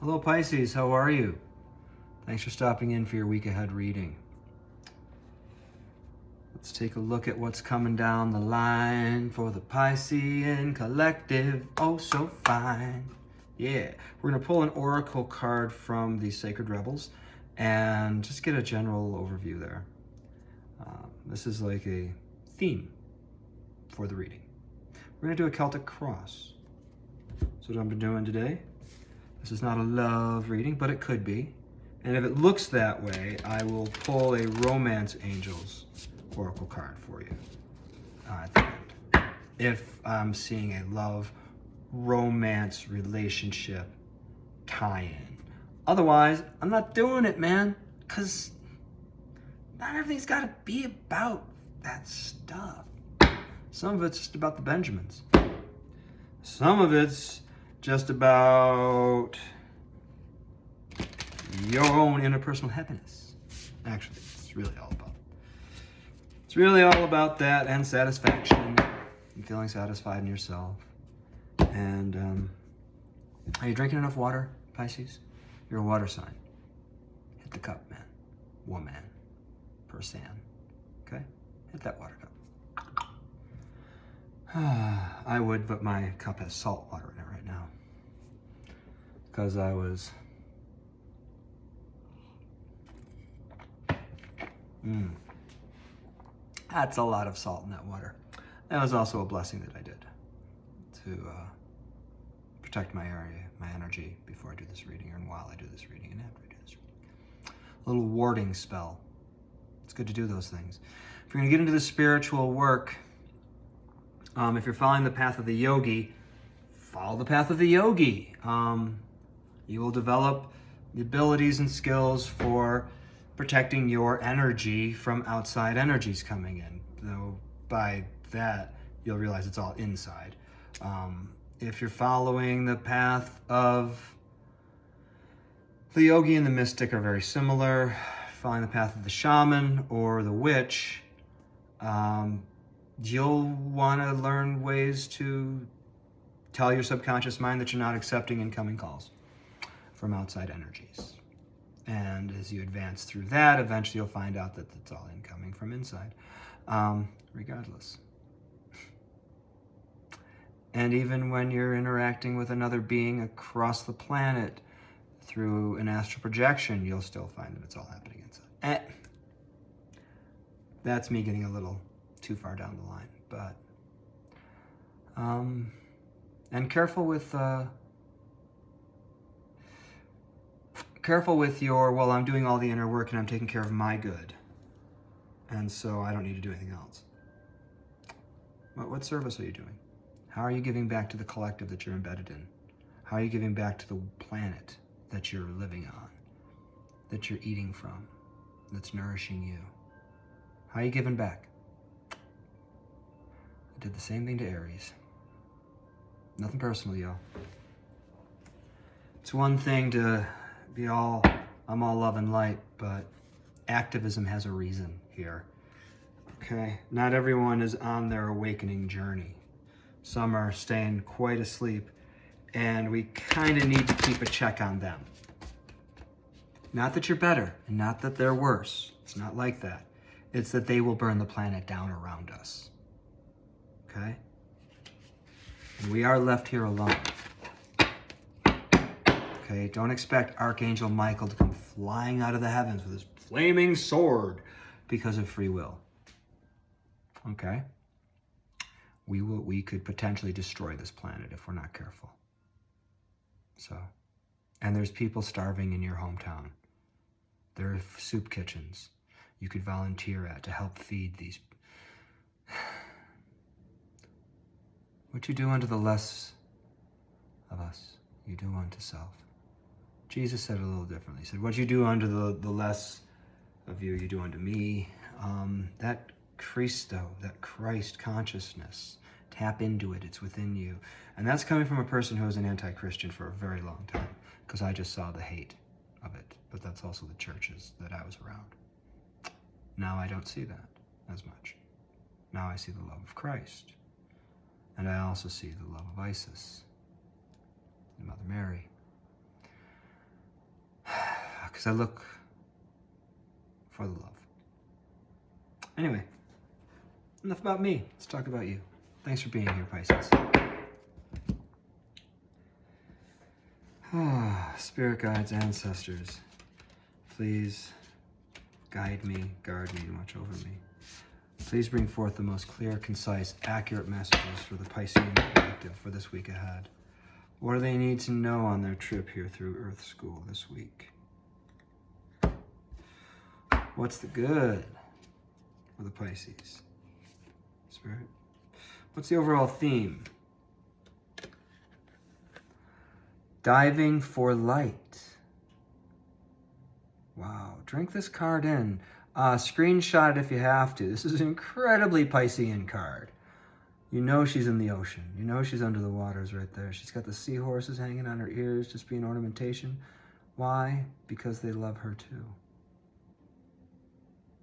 Hello Pisces, how are you? Thanks for stopping in for your week ahead reading. Let's take a look at what's coming down the line for the Piscean collective. Oh, so fine. Yeah, we're going to pull an oracle card from the Sacred Rebels and just get a general overview there. This is like a theme for the reading. We're going to do a Celtic cross. That's what I've been doing today. This is not a love reading, but it could be. And if it looks that way, I will pull a Romance Angels oracle card for you at the end. If I'm seeing a love, romance, relationship tie-in. Otherwise, I'm not doing it, man, because not everything's got to be about that stuff. Some of it's just about the Benjamins. Some of it's just about your own interpersonal happiness. Actually, it's really all about that and satisfaction and feeling satisfied in yourself. And are you drinking enough water, Pisces? You're a water sign. Hit the cup, man. Woman. Person. Okay? Hit that water cup. I would, but my cup has salt water in it right now. Because I was... That's a lot of salt in that water. That was also a blessing that I did to protect my area, my energy before I do this reading, and while I do this reading, and after I do this reading. A little warding spell. It's good to do those things. If you're going to get into the spiritual work, if you're following the path of the yogi, follow the path of the yogi. You will develop the abilities and skills for protecting your energy from outside energies coming in. Though by that, you'll realize it's all inside. If you're following the path of the yogi and the mystic are very similar. Following the path of the shaman or the witch, you'll want to learn ways to tell your subconscious mind that you're not accepting incoming calls from outside energies. And as you advance through that, eventually you'll find out that it's all incoming from inside, regardless. And even when you're interacting with another being across the planet through an astral projection, you'll still find that it's all happening inside. That's me getting a little too far down the line, but and careful with your, well, I'm doing all the inner work and I'm taking care of my good, and so I don't need to do anything else. What service are you doing? How are you giving back to the collective that you're embedded in? How are you giving back to the planet that you're living on, that you're eating from, that's nourishing you? How are you giving back? I did the same thing to Aries. Nothing personal, y'all. It's one thing to be I'm all love and light, but activism has a reason here. Okay? Not everyone is on their awakening journey. Some are staying quite asleep, and we kind of need to keep a check on them. Not that you're better, and not that they're worse. It's not like that. It's that they will burn the planet down around us. Okay? And we are left here alone. Okay? Don't expect Archangel Michael to come flying out of the heavens with his flaming sword because of free will. Okay? We could potentially destroy this planet if we're not careful. So, and there's people starving in your hometown. There are soup kitchens you could volunteer at to help feed these. What you do unto the less of us, you do unto self. Jesus said it a little differently. He said, what you do unto the less of you, you do unto me. That Christo, that Christ consciousness, tap into it, it's within you. And that's coming from a person who was an anti-Christian for a very long time, because I just saw the hate of it. But that's also the churches that I was around. Now I don't see that as much. Now I see the love of Christ. And I also see the love of Isis and Mother Mary. because I look for the love. Anyway, enough about me. Let's talk about you. Thanks for being here, Pisces. Spirit guides, ancestors, please guide me, guard me, and watch over me. Please bring forth the most clear, concise, accurate messages for the Piscean collective for this week ahead. What do they need to know on their trip here through Earth School this week? What's the good for the Pisces? Spirit? What's the overall theme? Diving for light. Wow, drink this card in. Screenshot it if you have to. This is an incredibly Piscean card. You know she's in the ocean. You know she's under the waters right there. She's got the seahorses hanging on her ears, just being ornamentation. Why? Because they love her too.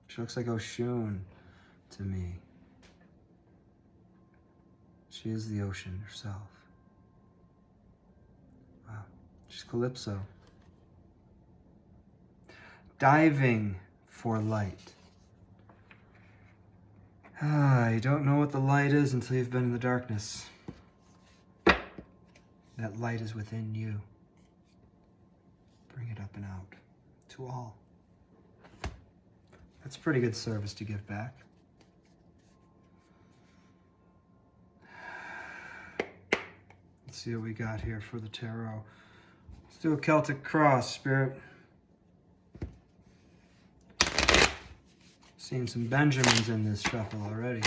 She looks like Oshun to me. She is the ocean herself. Wow, she's Calypso. Diving for light. You don't know what the light is until you've been in the darkness. That light is within you. Bring it up and out to all. That's pretty good service to give back. Let's see what we got here for the tarot. Let's do a Celtic cross, Spirit. Seen some Benjamins in this shuffle already.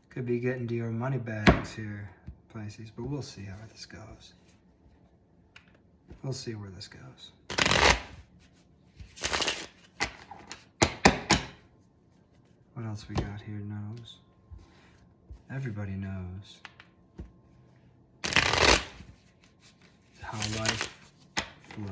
Could be getting to your money bags here, Pisces, but we'll see how this goes. We'll see where this goes. What else we got here? Knows. Everybody knows how life flows.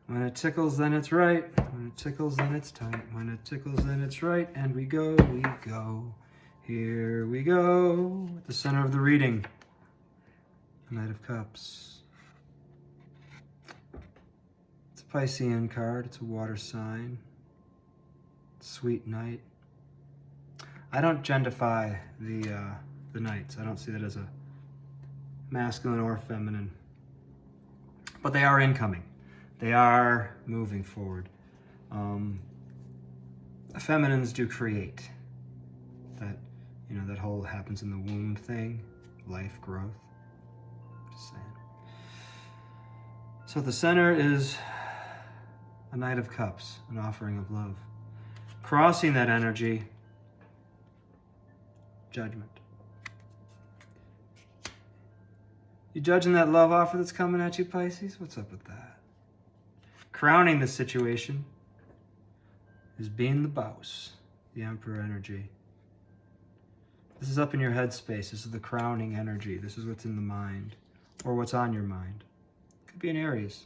When it tickles, then it's right. When it tickles, then it's tight. When it tickles, then it's right. And we go, we go. Here we go. At the center of the reading, the Knight of Cups. It's a Piscean card. It's a water sign. Sweet night. I don't gendify the knights. I don't see that as a masculine or feminine. But they are incoming. They are moving forward. Feminines do create. That, you know, that whole happens in the womb thing, life, growth. Just saying. So the center is a Knight of Cups, an offering of love. Crossing that energy, judgment. You judging that love offer that's coming at you, Pisces? What's up with that? Crowning the situation is being the boss, the Emperor energy. This is up in your headspace. This is the crowning energy. This is what's in the mind, or what's on your mind. Could be in Aries.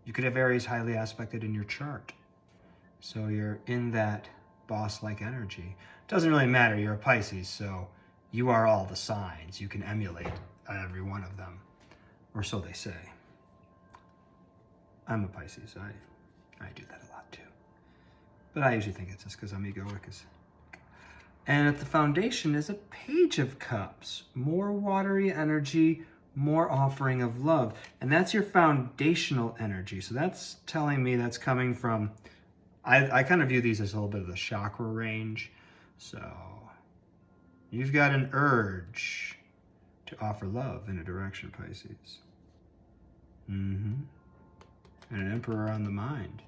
You could have Aries highly aspected in your chart. So you're in that boss-like energy. Doesn't really matter. You're a Pisces, so you are all the signs. You can emulate every one of them, or so they say. I'm a Pisces. I do that a lot too. But I usually think it's just because I'm egoic. And at the foundation is a Page of Cups. More watery energy, more offering of love. And that's your foundational energy. So that's telling me that's coming from, I kind of view these as a little bit of the chakra range. So you've got an urge to offer love in a direction, Pisces. And an Emperor on the mind.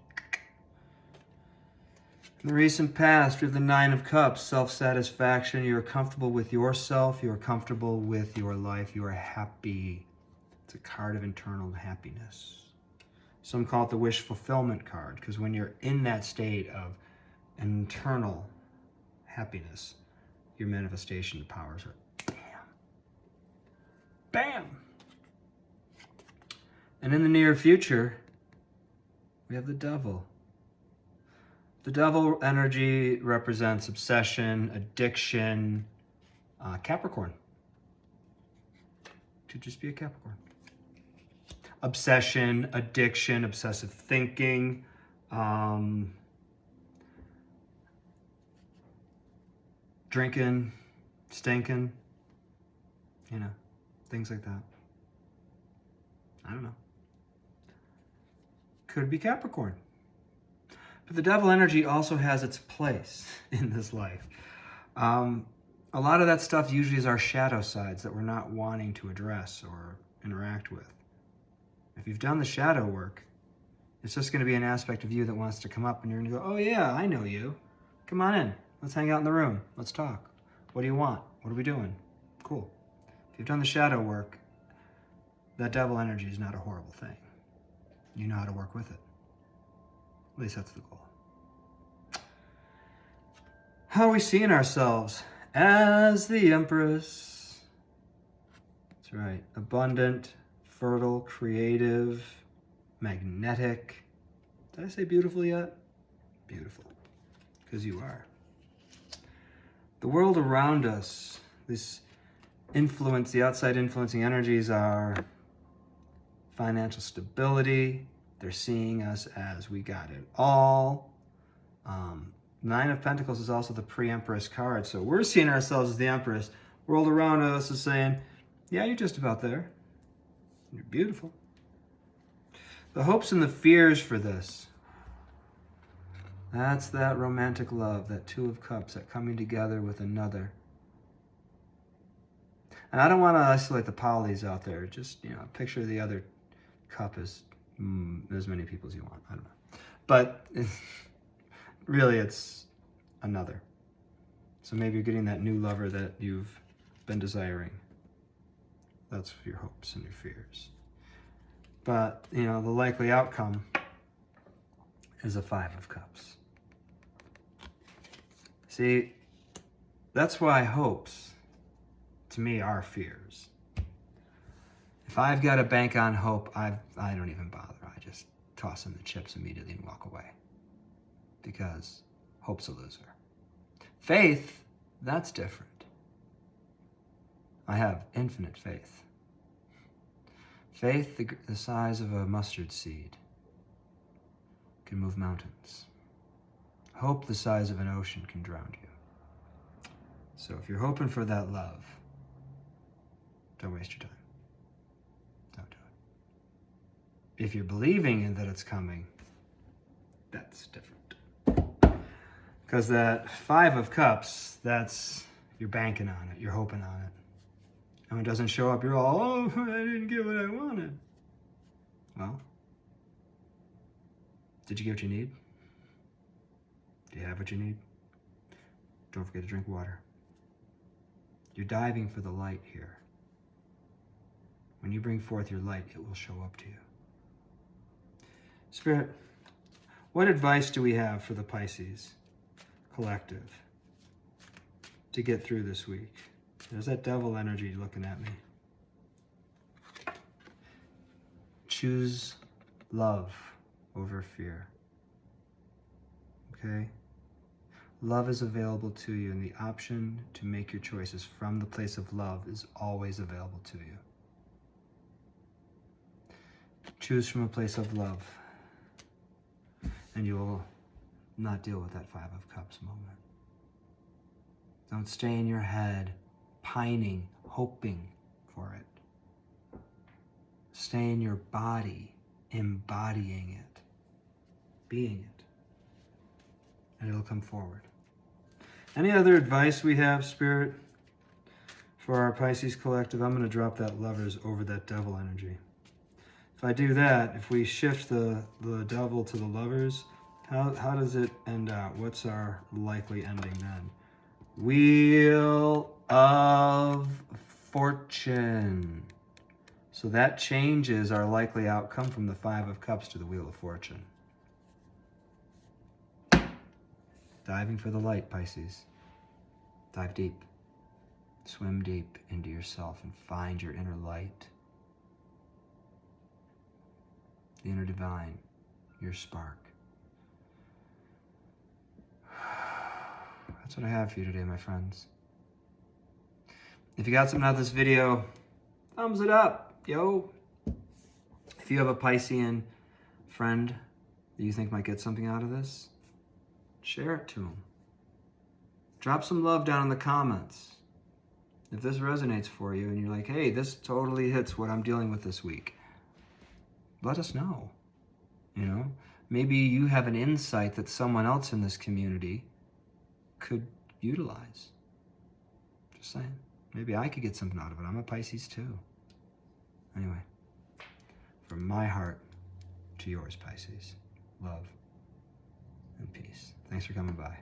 In the recent past, we have the Nine of Cups, self-satisfaction. You're comfortable with yourself. You're comfortable with your life. You are happy. It's a card of internal happiness. Some call it the wish fulfillment card, because when you're in that state of internal happiness, your manifestation powers are bam. Bam! And in the near future, we have the Devil. The Devil energy represents obsession, addiction, Capricorn. Could just be a Capricorn. Obsession, addiction, obsessive thinking, drinking, stinking, you know, things like that. I don't know. Could be Capricorn. But the devil energy also has its place in this life. A lot of that stuff usually is our shadow sides that we're not wanting to address or interact with. If you've done the shadow work, it's just going to be an aspect of you that wants to come up, and you're going to go, oh yeah, I know you. Come on in. Let's hang out in the room. Let's talk. What do you want? What are we doing? Cool. If you've done the shadow work, that devil energy is not a horrible thing. You know how to work with it. At least that's the goal. How are we seeing ourselves? As the Empress. That's right. Abundant, fertile, creative, magnetic. Did I say beautiful yet? Beautiful. Because you are. The world around us, this influence, the outside influencing energies are financial stability. They're seeing us as we got it all. Nine of Pentacles is also the pre-Empress card. So we're seeing ourselves as the Empress. World around us is saying, yeah, you're just about there. You're beautiful. The hopes and the fears for this. That's that romantic love, that Two of Cups, that coming together with another. And I don't want to isolate the polys out there. Just, picture the other cup as as many people as you want. I don't know. But really, it's another. So maybe you're getting that new lover that you've been desiring. That's your hopes and your fears. But, the likely outcome is a Five of Cups. See, that's why hopes, to me, are fears. If I've got to bank on hope, I don't even bother. I just toss in the chips immediately and walk away. Because hope's a loser. Faith, that's different. I have infinite faith. Faith, the size of a mustard seed, can move mountains. Hope, the size of an ocean, can drown you. So if you're hoping for that love, don't waste your time. Don't do it. If you're believing in that it's coming, that's different. Because that Five of Cups, that's, you're banking on it, you're hoping on it. And when it doesn't show up, you're all, oh, I didn't get what I wanted. Well, did you get what you need? Do you have what you need? Don't forget to drink water. You're diving for the light here. When you bring forth your light, it will show up to you. Spirit, what advice do we have for the Pisces collective to get through this week? There's that devil energy looking at me. Choose love over fear. Okay? Love is available to you, and the option to make your choices from the place of love is always available to you. Choose from a place of love, and you will not deal with that Five of Cups moment. Don't stay in your head, pining, hoping for it. Stay in your body, embodying it, being it, and it'll come forward. Any other advice we have, Spirit, for our Pisces collective? I'm going to drop that Lovers over that devil energy. If I do that, if we shift the devil to the Lovers, how does it end out? What's our likely ending then? Wheel of Fortune. So that changes our likely outcome from the Five of Cups to the Wheel of Fortune. Diving for the light, Pisces. Dive deep. Swim deep into yourself and find your inner light. The inner divine, your spark. That's what I have for you today, my friends. If you got something out of this video, thumbs it up, yo. If you have a Piscean friend that you think might get something out of this, share it to them. Drop some love down in the comments. If this resonates for you and you're like, hey, this totally hits what I'm dealing with this week, let us know. You know, maybe you have an insight that someone else in this community could utilize. Just saying. Maybe I could get something out of it. I'm a Pisces too. Anyway, from my heart to yours, Pisces, love and peace. Thanks for coming by.